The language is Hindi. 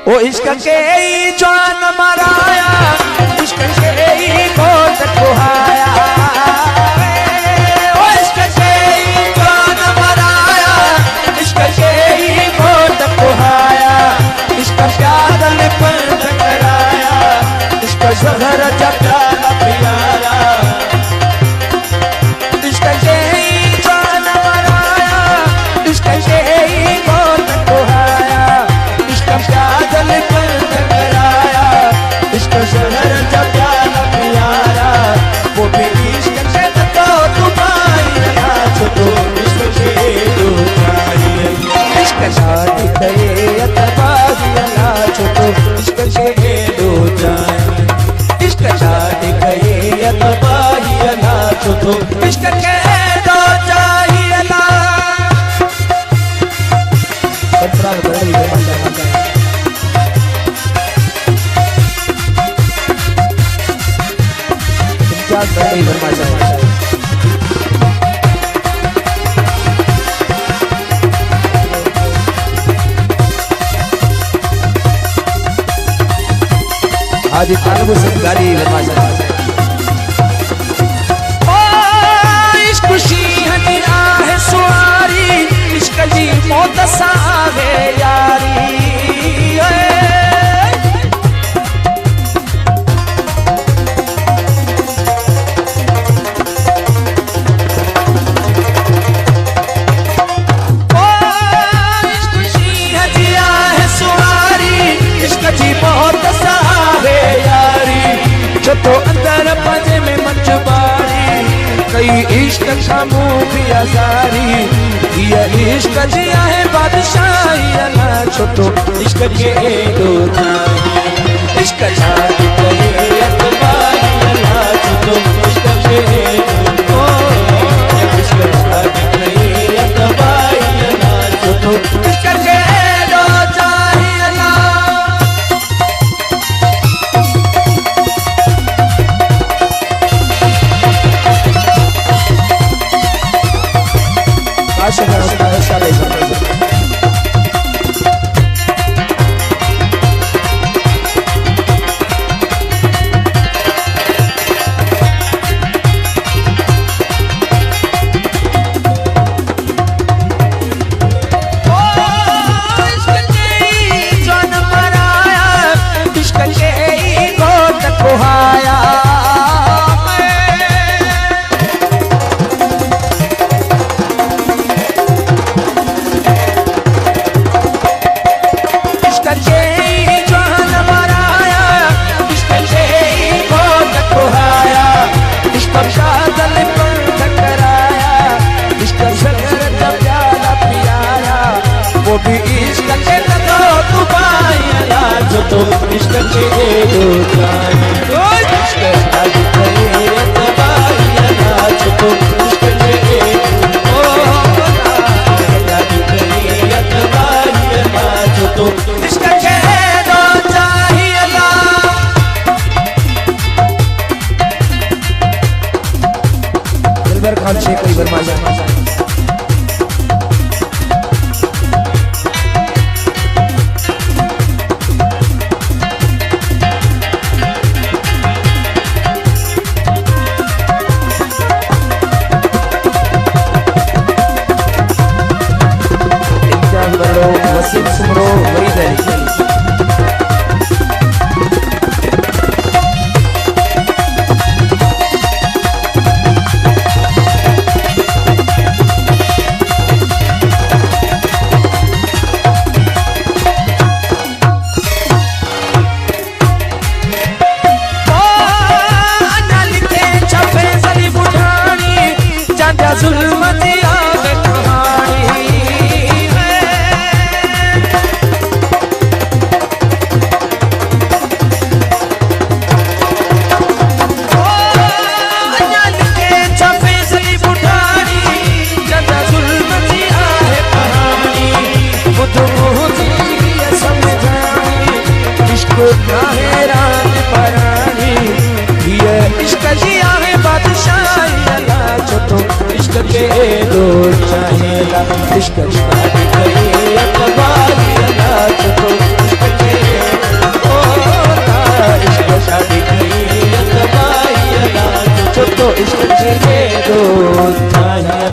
ओ इश्क के जान मराया, इश्क के बहुत कुहाया, ओ इश्क के जान मराया, इश्क के बहुत कुहाया, इश्क प्यादल पर टकराया, इश्क जहर जप्याला पियाया, इश्क के जान मराया, इश्क के बहुत कुहाया, इश्क प्यादल पर टकराया, इश्क जहर जप्याला पियाया, वो भी इश्क से तो तुम्हारी नाच तो इश्क के दो चाहिए, इश्क शादी करे अतबारी नाच तो इश्क के दो चाहिए, इश्क शादी करे अतबारी नाच तो इश्क के दो चाहिए ना। कंट्रोल कर लीजिए माशाल्लाह। क्या कर रही है माशाल्लाह। आज तालब से गाड़ी है माशाल्लाह। ओ इश्क खुशी हनीरा है सुआरी, इश्क जी मौत सावे यारी, तो अंदर पजे में मचबारी, कई इश्क खामू भी आजारी, ये इश्क जिया है बादशाही अल्लाह छोटो इश्क के दो चाहिए, इश्क शादी करे अतबारी अल्लाह छोटो इश्क के दो, इश्क शादी करे अतबारी अल्लाह छोटो इश्क के दो चाहिए अल्लाह। वो भी इश्क के तो तुम्हारा जो तो इश्क के दो चाहिए, इश्क शादी करे अतबारी जो तो इश्क के दो, शादी करे अतबारी जो तो इश्क के दो चाहिए ना। दिलबर खान शेख कोई बरमाशा वसीम सुमरो वरीद अली। के दो चाहिए इश्क शादी करे अतबारी नाच तो इश्क के इश्क जीने दो